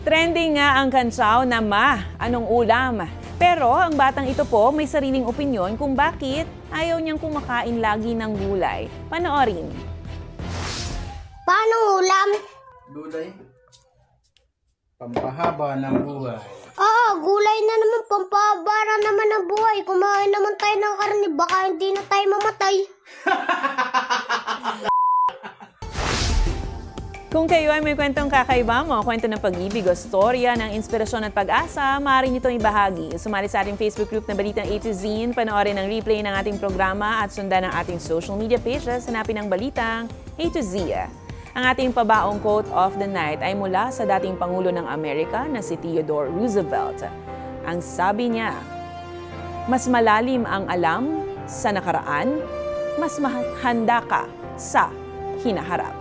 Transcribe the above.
Trending nga ang kantsaw na anong ulam? Pero ang batang ito po may sariling opinyon kung bakit ayaw niyang kumakain lagi ng gulay. Panoorin. Paano ulam? Gulay? Pampahaba ng buhay. Oo, gulay na naman, pampabara naman ang buhay. Kumain naman tayo ng karne, baka hindi na tayo mamatay. Kung kayo ay may kwentong kakaiba mo, kwento ng pag-ibig o storya ng inspirasyon at pag-asa, maaari nyo itong ibahagi. Sumali sa ating Facebook group na Balitang A to Z, panoorin ang replay ng ating programa at sundan ang ating social media pages, hanapin ang Balitang A to Z. Ang ating pabaong quote of the night ay mula sa dating Pangulo ng Amerika na si Theodore Roosevelt. Ang sabi niya, mas malalim ang alam sa nakaraan, mas handa ka sa hinaharap.